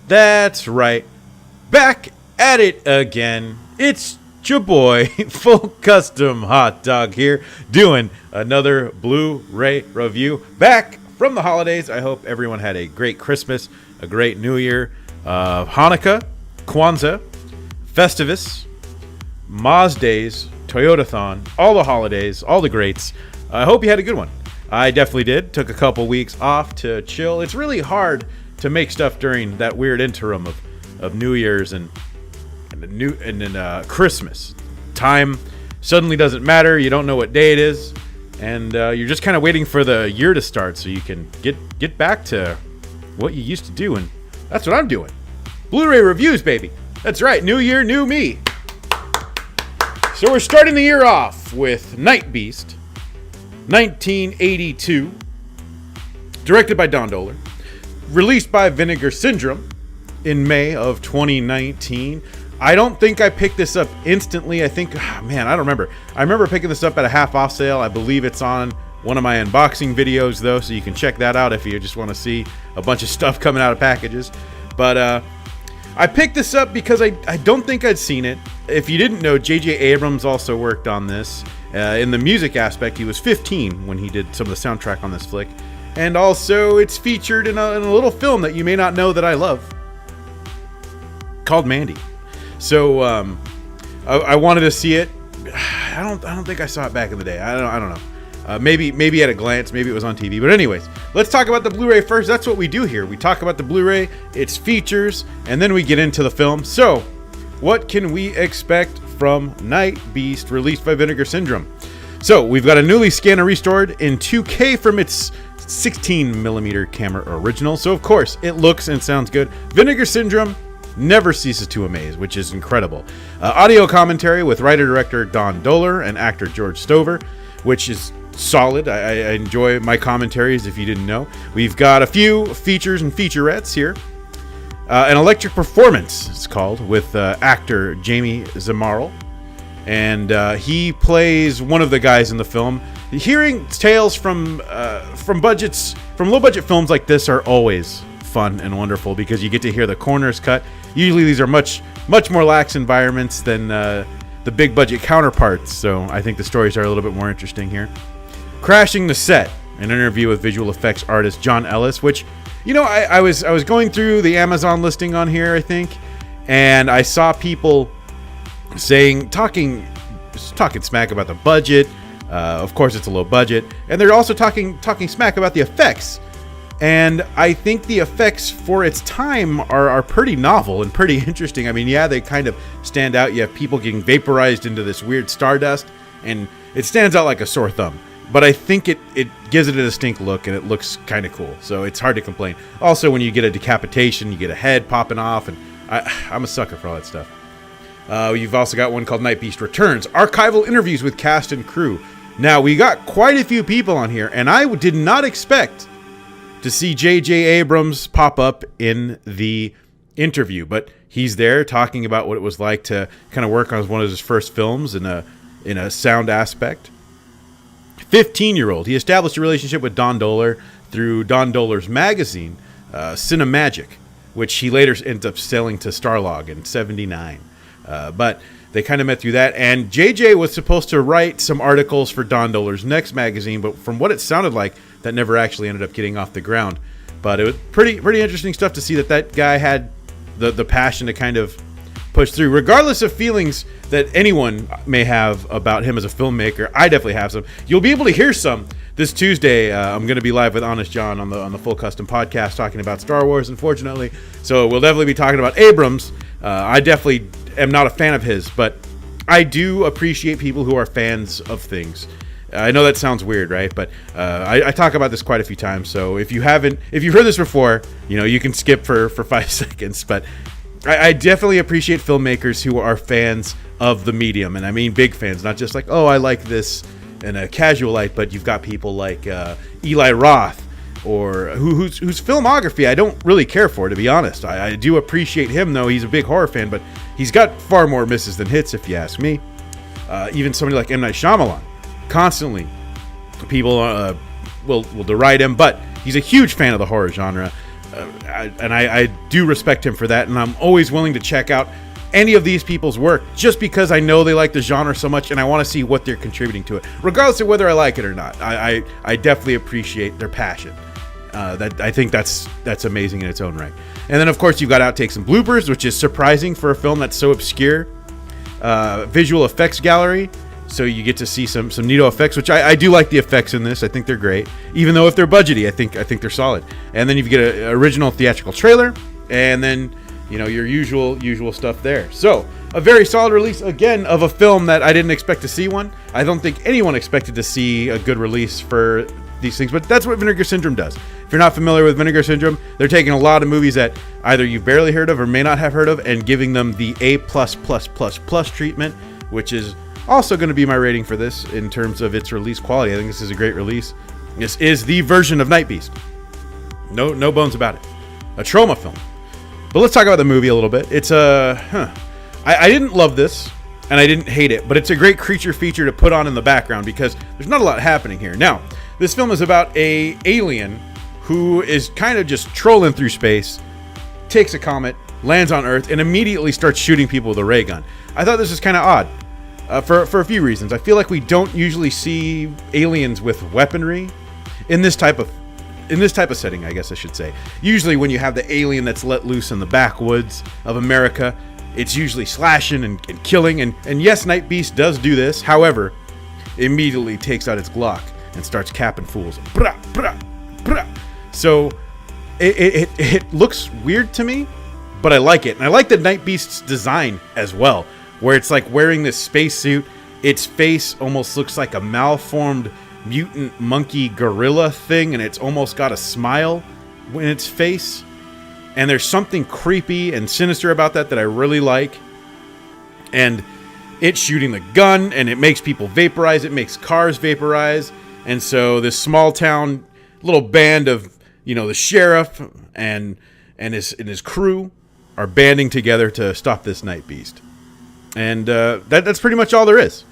That's right. Back at it again. It's your boy, Full Custom Hot Dog here, doing another Blu-ray review. Back from the holidays. I hope everyone had a great Christmas, a great New Year, Hanukkah, Kwanzaa, Festivus, Maz Days, Toyotathon, all the holidays, all the greats. I hope you had a good one. I definitely did. Took a couple weeks off to chill. It's really hard to make stuff during that weird interim of New Year's and Christmas. Time suddenly doesn't matter. You don't know what day it is, and you're just kind of waiting for the year to start so you can get back to what you used to do, and that's what I'm doing. Blu-ray reviews, baby. That's right. New year, new me. So we're starting the year off with Nightbeast, 1982, directed by Don Dohler, released by Vinegar Syndrome in May of 2019. I don't think I picked this up instantly. I think, I don't remember. I remember picking this up at a half off sale. I believe it's on one of my unboxing videos, though, so you can check that out if you just want to see a bunch of stuff coming out of packages. But I picked this up because I don't think I'd seen it. If you didn't know, J.J. Abrams also worked on this. In the music aspect, he was 15 when he did some of the soundtrack on this flick. And also, it's featured in a little film that you may not know that I love, called Mandy. So I wanted to see it. I don't think I saw it back in the day. I don't know. Maybe at a glance, maybe it was on TV. But anyways, let's talk about the Blu-ray first. That's what we do here. We talk about the Blu-ray, its features, and then we get into the film. So, what can we expect from Nightbeast, released by Vinegar Syndrome? So, we've got a newly scanned and restored in 2K from its 16mm camera original. So, of course, it looks and sounds good. Vinegar Syndrome never ceases to amaze, which is incredible. Audio commentary with writer-director Don Dohler and actor George Stover, which is solid. I enjoy my commentaries, if you didn't know. We've got a few features and featurettes here. An Electric Performance, it's called, with actor Jamie Zamarl. And he plays one of the guys in the film. Hearing tales from low-budget films like this are always fun and wonderful because you get to hear the corners cut. Usually these are much more lax environments than the big-budget counterparts, so I think the stories are a little bit more interesting here. Crashing the Set, an interview with visual effects artist John Ellis, which, you know, I was going through the Amazon listing on here, I think, and I saw people talking smack about the budget. Of course, it's a low budget, and they're also talking smack about the effects. And I think the effects for its time are pretty novel and pretty interesting. I mean, yeah, they kind of stand out. You have people getting vaporized into this weird stardust, and it stands out like a sore thumb. But I think it gives it a distinct look, and it looks kind of cool. So it's hard to complain. Also, when you get a decapitation, you get a head popping off, and I'm a sucker for all that stuff. You've also got one called Nightbeast Returns, archival interviews with cast and crew. Now, we got quite a few people on here, and I did not expect to see J.J. Abrams pop up in the interview, but he's there talking about what it was like to kind of work on one of his first films in a sound aspect. 15-year-old, he established a relationship with Don Dohler through Don Dohler's magazine, Cinemagic, which he later ends up selling to Starlog in '79. But they kind of met through that, and JJ was supposed to write some articles for Don Dohler's next magazine, but from what it sounded like, that never actually ended up getting off the ground. But it was pretty interesting stuff to see that guy had the passion to kind of push through, regardless of feelings that anyone may have about him as a filmmaker. I definitely have some. You'll be able to hear some this Tuesday. I'm going to be live with Honest John on the Full Custom podcast talking about Star Wars, unfortunately. So we'll definitely be talking about Abrams. I definitely am not a fan of his, but I do appreciate people who are fans of things. I know that sounds weird, right? But I talk about this quite a few times. So if you've heard this before, you know, you can skip for 5 seconds. But I definitely appreciate filmmakers who are fans of the medium, and I mean big fans, not just like, oh, I like this in a casual light. But you've got people like Eli Roth, or whose filmography I don't really care for, to be honest. I do appreciate him, though. He's a big horror fan, but he's got far more misses than hits, if you ask me. Even somebody like M. Night Shyamalan. Constantly, people will deride him, but he's a huge fan of the horror genre. I do respect him for that, and I'm always willing to check out any of these people's work just because I know they like the genre so much, and I want to see what they're contributing to it, regardless of whether I like it or not. I definitely appreciate their passion. That I think that's amazing in its own right. And then, of course, you've got outtakes and bloopers, which is surprising for a film that's so obscure. Visual effects gallery, so you get to see some neato effects, which I do like the effects in this. I think they're great, even though if they're budgety, I think they're solid. And then you get an original theatrical trailer, and then your usual stuff there. So a very solid release again of a film that I didn't expect to see one. I don't think anyone expected to see a good release for these things, but that's what Vinegar Syndrome does. If you're not familiar with Vinegar Syndrome, they're taking a lot of movies that either you've barely heard of or may not have heard of and giving them the A+++ treatment, which is also going to be my rating for this in terms of its release quality. I think this is a great release. This is the version of Nightbeast. No bones about it. A trauma film. But let's talk about the movie a little bit. It's I didn't love this, and I didn't hate it, but it's a great creature feature to put on in the background because there's not a lot happening here. Now, this film is about a alien who is kind of just trolling through space, takes a comet, lands on Earth, and immediately starts shooting people with a ray gun. I thought this was kind of odd for a few reasons. I feel like we don't usually see aliens with weaponry in this type of setting, I guess I should say. Usually when you have the alien that's let loose in the backwoods of America, it's usually slashing and killing. And yes, Nightbeast does do this. However, immediately takes out its Glock and starts capping fools. Brah, brah, brah. So it looks weird to me, but I like it. And I like the Nightbeast's design as well, where it's like wearing this spacesuit. Its face almost looks like a malformed mutant monkey gorilla thing, and it's almost got a smile in its face. And there's something creepy and sinister about that I really like. And it's shooting the gun, and it makes people vaporize. It makes cars vaporize. And so this small town little band of, the sheriff and his crew are banding together to stop this Nightbeast. And that's pretty much all there is.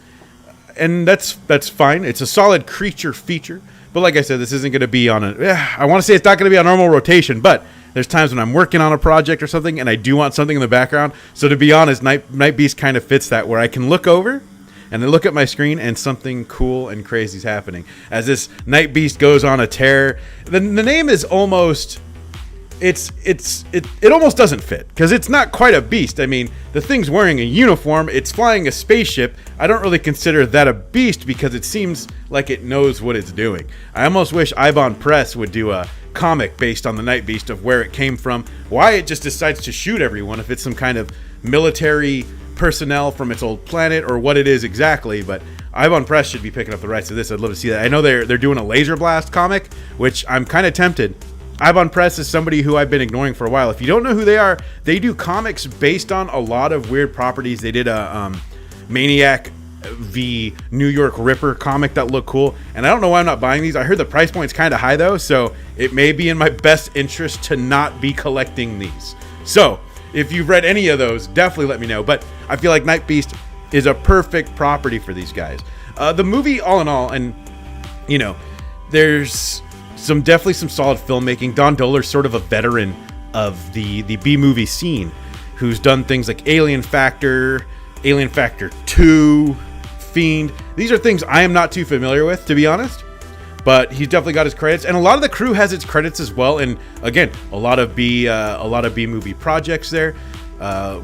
And that's fine. It's a solid creature feature. But like I said, this isn't going to be on I want to say it's not going to be on normal rotation, but there's times when I'm working on a project or something and I do want something in the background. So to be honest, Nightbeast kind of fits that, where I can look over and then look at my screen and something cool and crazy is happening. As this Nightbeast goes on a tear. The name is almost... It almost doesn't fit, because it's not quite a beast. I mean, the thing's wearing a uniform, it's flying a spaceship. I don't really consider that a beast because it seems like it knows what it's doing. I almost wish Ibon Press would do a comic based on the Nightbeast of where it came from, why it just decides to shoot everyone, if it's some kind of military personnel from its old planet or what it is exactly. But Ibon Press should be picking up the rights to this. I'd love to see that. I know they're doing a Laser Blast comic, which I'm kind of tempted. Ibon Press is somebody who I've been ignoring for a while. If you don't know who they are, they do comics based on a lot of weird properties. They did a Maniac v New York Ripper comic that looked cool. And I don't know why I'm not buying these. I heard the price point's kind of high though, so it may be in my best interest to not be collecting these. So if you've read any of those, definitely let me know. But I feel like Nightbeast is a perfect property for these guys. The movie, all in all, and there's definitely some solid filmmaking. Don Dohler's sort of a veteran of the B-movie scene, who's done things like Alien Factor 2, Fiend. These are things I am not too familiar with, to be honest, but he's definitely got his credits, and a lot of the crew has its credits as well. And again, a lot of B-movie projects there.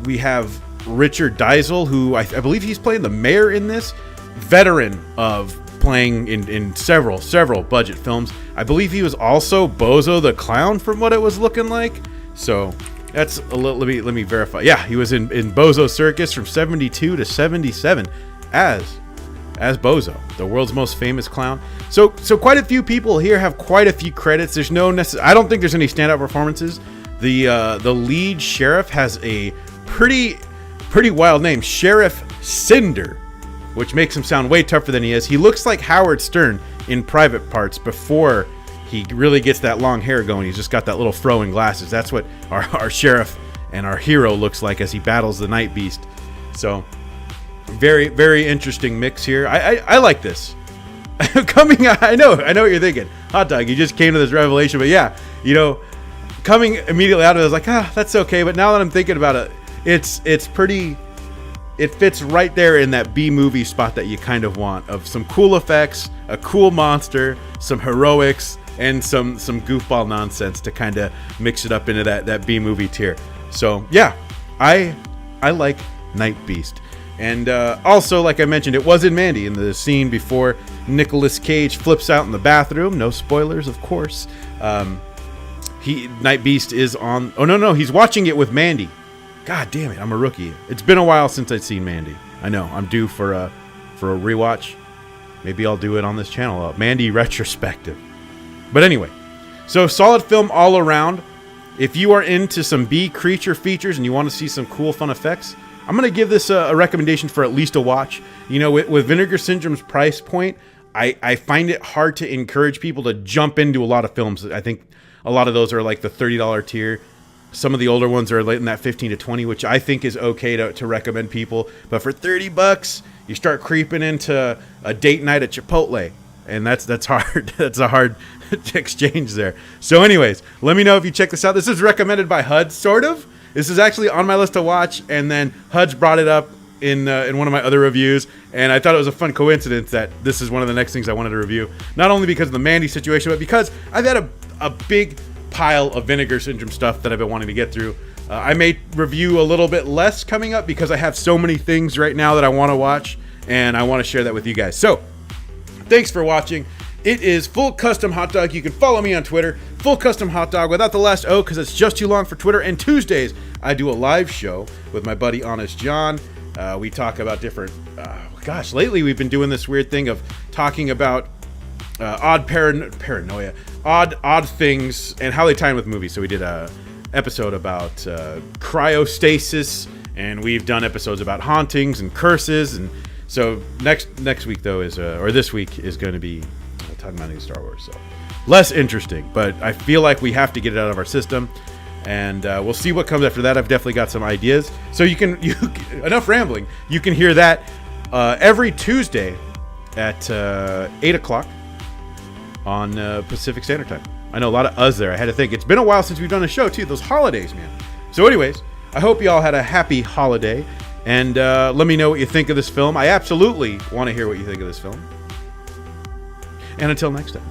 We have Richard Diesel, who I believe he's playing the mayor in this, veteran of playing in several budget films. I believe he was also Bozo the Clown from what it was looking like. So that's a little, let me verify. Yeah, he was in Bozo Circus from 72 to 77 as Bozo, the world's most famous clown. So quite a few people here have quite a few credits. There's I don't think there's any standout performances. The lead sheriff has a pretty wild name, Sheriff Cinder, which makes him sound way tougher than he is. He looks like Howard Stern in Private Parts before he really gets that long hair going. He's just got that little fro and glasses. That's what our sheriff and our hero looks like as he battles the Nightbeast. So, very, very interesting mix here. I like this. I know what you're thinking. Hot dog, you just came to this revelation. But yeah, coming immediately out of it, I was like, that's okay. But now that I'm thinking about it, it's pretty. It fits right there in that B movie spot that you kind of want, of some cool effects, a cool monster, some heroics, and some goofball nonsense to kind of mix it up into that B movie tier. So yeah, I like Nightbeast. And also, like I mentioned, it was in Mandy, in the scene before Nicolas Cage flips out in the bathroom. No spoilers, of course. Nightbeast is on. Oh no, he's watching it with Mandy. God damn it, I'm a rookie. It's been a while since I'd seen Mandy. I know, I'm due for a rewatch. Maybe I'll do it on this channel, Mandy retrospective. But anyway, so solid film all around. If you are into some B creature features and you want to see some cool, fun effects, I'm going to give this a recommendation for at least a watch. You know, with Vinegar Syndrome's price point, I find it hard to encourage people to jump into a lot of films. I think a lot of those are like the $30 tier. Some of the older ones are in that 15 to 20, which I think is okay to recommend people. But for $30, you start creeping into a date night at Chipotle, and that's hard. That's a hard exchange there. So anyways, let me know if you check this out. This is recommended by HUD, sort of. This is actually on my list to watch, and then HUD's brought it up in one of my other reviews, and I thought it was a fun coincidence that this is one of the next things I wanted to review. Not only because of the Mandy situation, but because I've had a big pile of Vinegar Syndrome stuff that I've been wanting to get through. I may review a little bit less coming up because I have so many things right now that I want to watch, and I want to share that with you guys. So, thanks for watching. It is Full Custom Hot Dog. You can follow me on Twitter, Full Custom Hot Dog, without the last O because it's just too long for Twitter. And Tuesdays, I do a live show with my buddy Honest John. We talk about different... lately we've been doing this weird thing of talking about odd paranoia, odd things, and how they tie in with movies. So we did a episode about cryostasis, and we've done episodes about hauntings and curses. And so next week though this week is going to be talking about new Star Wars. So less interesting, but I feel like we have to get it out of our system, and we'll see what comes after that. I've definitely got some ideas. So you can enough rambling. You can hear that every Tuesday at 8 o'clock on Pacific Standard Time. I know a lot of us there. I had to think. It's been a while since we've done a show, too. Those holidays, man. So anyways, I hope you all had a happy holiday. And let me know what you think of this film. I absolutely want to hear what you think of this film. And until next time.